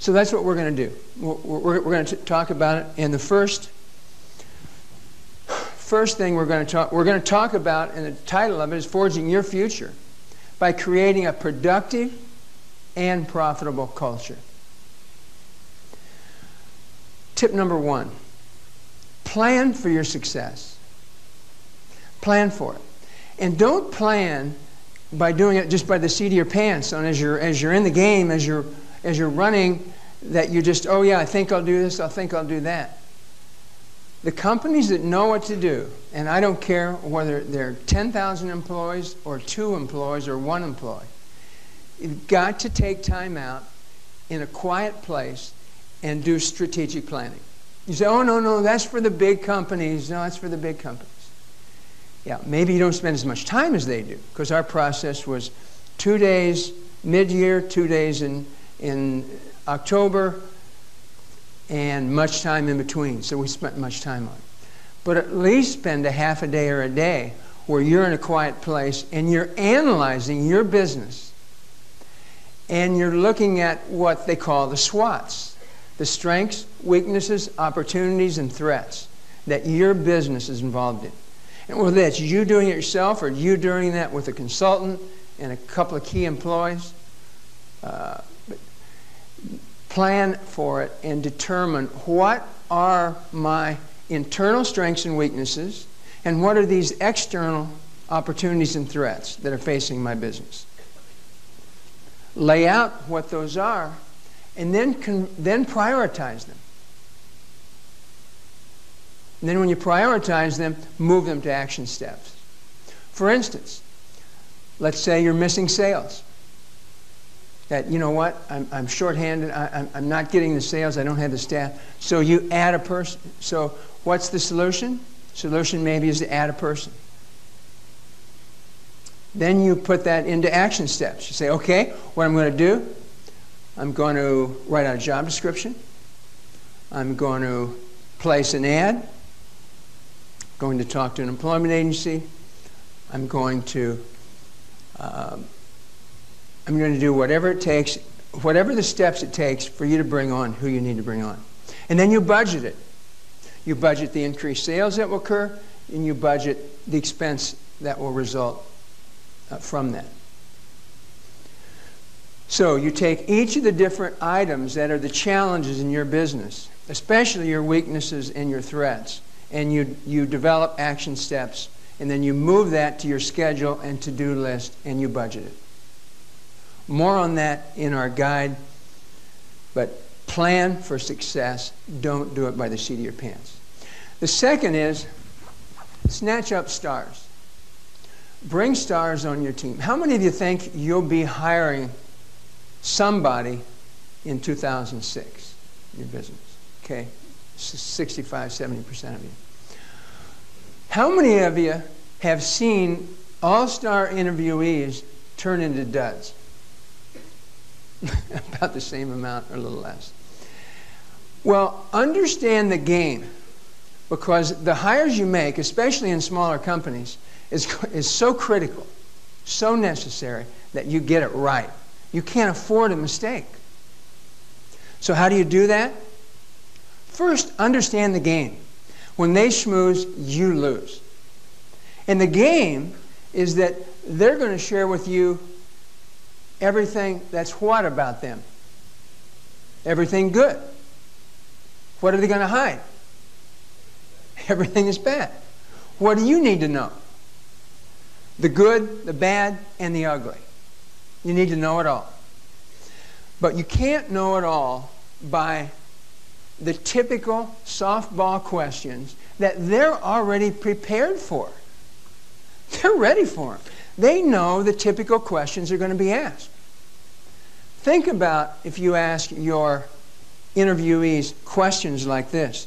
So that's what we're going to do. We're going to talk about it. And the first thing we're going to talk about, and the title of it is Forging Your Future by Creating a Productive and Profitable Culture. Tip number 1, plan for your success. Plan for it. And don't plan by doing it just by the seat of your pants on as you're in the game, as you're running, that you just, oh yeah, I think I'll do this, I think I'll do that. The companies that know what to do, and I don't care whether they're 10,000 employees or 2 employees or 1 employee, you've got to take time out in a quiet place and do strategic planning. You say, oh, no, that's for the big companies. No, that's for the big companies. Yeah, maybe you don't spend as much time as they do, because our process was 2 days mid-year, 2 days in October, and much time in between. So we spent much time on it. But at least spend a half a day or a day where you're in a quiet place and you're analyzing your business. And you're looking at what they call the SWOTs, the strengths, weaknesses, opportunities, and threats that your business is involved in. And whether that's you doing it yourself or you doing that with a consultant and a couple of key employees, plan for it and determine what are my internal strengths and weaknesses and what are these external opportunities and threats that are facing my business. Lay out what those are and then prioritize them. And then when you prioritize them, move them to action steps. For instance, let's say you're missing sales. That, you know what, I'm shorthanded, I'm not getting the sales, I don't have the staff. So you add a person. So what's the solution? Solution maybe is to add a person. Then you put that into action steps. You say, okay, what I'm going to do, I'm going to write out a job description. I'm going to place an ad. Going to talk to an employment agency. I'm going to do whatever it takes, whatever the steps it takes for you to bring on who you need to bring on. And then you budget it. You budget the increased sales that will occur, and you budget the expense that will result from that. So you take each of the different items that are the challenges in your business, especially your weaknesses and your threats, and you develop action steps, and then you move that to your schedule and to-do list, and you budget it. More on that in our guide, but plan for success. Don't do it by the seat of your pants. The second is snatch up stars. Bring stars on your team. How many of you think you'll be hiring somebody in 2006 in your business? Okay, 65, 70% of you. How many of you have seen all-star interviewees turn into duds? About the same amount or a little less. Well, understand the game, because the hires you make, especially in smaller companies, is so critical, so necessary that you get it right. You can't afford a mistake. So how do you do that? First, understand the game. When they schmooze, you lose. And the game is that they're going to share with you everything that's what about them? Everything good. What are they going to hide? Everything is bad. What do you need to know? The good, the bad, and the ugly. You need to know it all. But you can't know it all by the typical softball questions that they're already prepared for. They're ready for them. They know the typical questions are going to be asked. Think about if you ask your interviewees questions like this.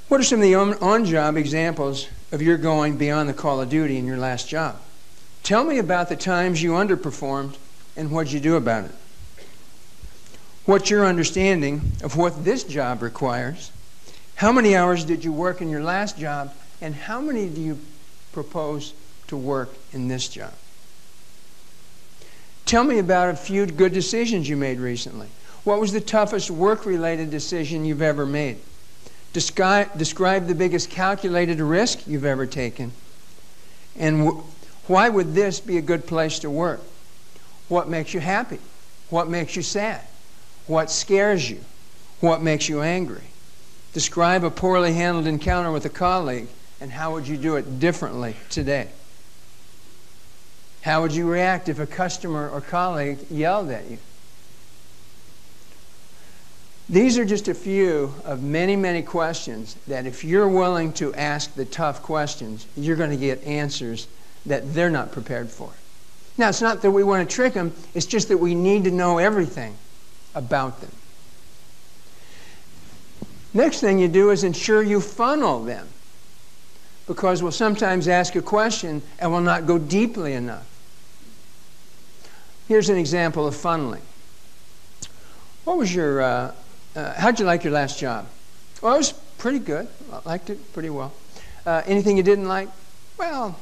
What are some of the on-job examples of your going beyond the call of duty in your last job? Tell me about the times you underperformed and what you do about it. What's your understanding of what this job requires? How many hours did you work in your last job, and how many do you propose to work in this job? Tell me about a few good decisions you made recently. What was the toughest work-related decision you've ever made? Describe the biggest calculated risk you've ever taken. And why would this be a good place to work? What makes you happy? What makes you sad? What scares you? What makes you angry? Describe a poorly handled encounter with a colleague, and how would you do it differently today? How would you react if a customer or colleague yelled at you? These are just a few of many, many questions that if you're willing to ask the tough questions, you're going to get answers that they're not prepared for. Now, it's not that we want to trick them, it's just that we need to know everything about them. Next thing you do is ensure you funnel them, because we'll sometimes ask a question and we'll not go deeply enough. Here's an example of funneling. What was your, how'd you like your last job? Well, it was pretty good. I liked it pretty well. Anything you didn't like? Well,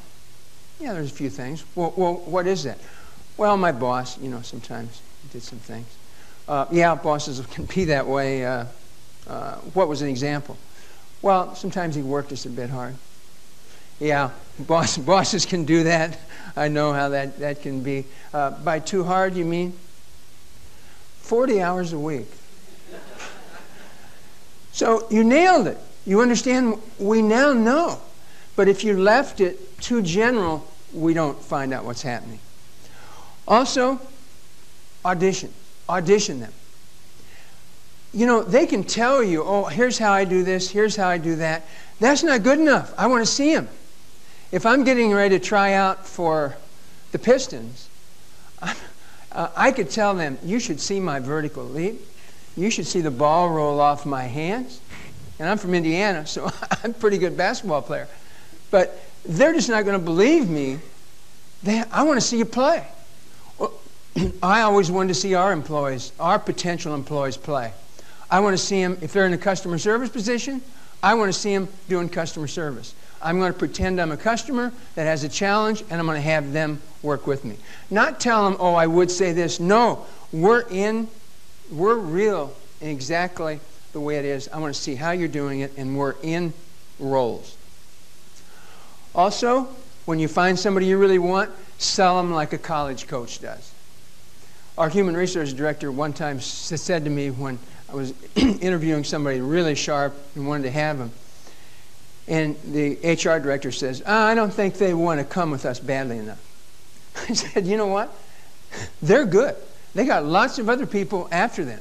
yeah, there's a few things. Well, what is that? Well, my boss, you know, sometimes he did some things. Yeah, bosses can be that way. What was an example? Well, sometimes he worked us a bit hard. Yeah, bosses can do that. I know how that can be. By too hard, you mean? 40 hours a week. So you nailed it. You understand? We now know. But if you left it too general, we don't find out what's happening. Also, audition. Audition them. You know, they can tell you, oh, here's how I do this, here's how I do that. That's not good enough. I want to see them. If I'm getting ready to try out for the Pistons, I could tell them, you should see my vertical leap. You should see the ball roll off my hands. And I'm from Indiana, so I'm a pretty good basketball player. But they're just not going to believe me. I want to see you play. Well, I always wanted to see our employees, our potential employees play. I want to see them, if they're in a customer service position, I want to see them doing customer service. I'm going to pretend I'm a customer that has a challenge, and I'm going to have them work with me. Not tell them, oh, I would say this. No, we're real in exactly the way it is. I want to see how you're doing it, and we're in roles. Also, when you find somebody you really want, sell them like a college coach does. Our human resources director one time said to me when I was interviewing somebody really sharp and wanted to have them, and the HR director says, I don't think they want to come with us badly enough. I said, you know what? They're good. They got lots of other people after them.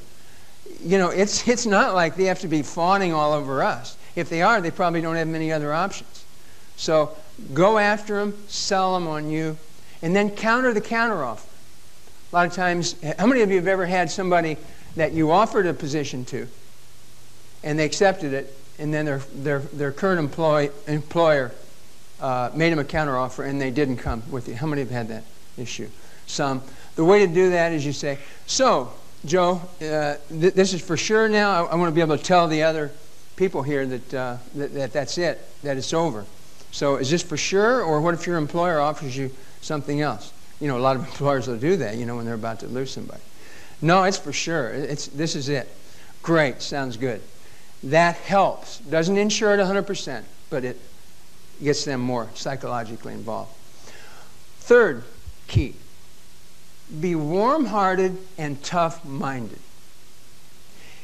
You know, it's not like they have to be fawning all over us. If they are, they probably don't have many other options. So go after them, sell them on you, and then counter the counteroffer. A lot of times, how many of you have ever had somebody that you offered a position to, and they accepted it, and then their current employer made them a counteroffer, and they didn't come with you? How many have had that issue? Some. The way to do that is you say, so, Joe, this is for sure now. I want to be able to tell the other people here that that's it, that it's over. So is this for sure, or what if your employer offers you something else? You know, a lot of employers will do that, you know, when they're about to lose somebody. No, it's for sure. This is it. Great, sounds good. That helps. Doesn't ensure it 100%, but it gets them more psychologically involved. Third key, be warm-hearted and tough-minded.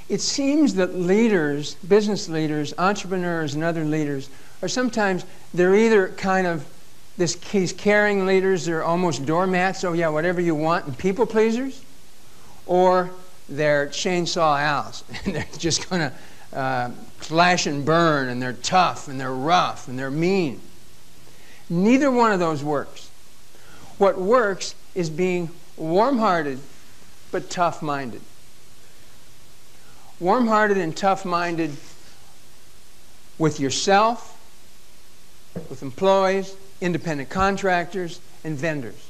It seems that leaders, business leaders, entrepreneurs, and other leaders are sometimes, they're either kind of these caring leaders, they're almost doormats, oh yeah, whatever you want, and people pleasers, or they're chainsaw Als, and they're just going to slash and burn, and they're tough, and they're rough, and they're mean. Neither one of those works. What works is being warm-hearted but tough-minded. Warm-hearted and tough-minded with yourself, with employees, independent contractors, and vendors.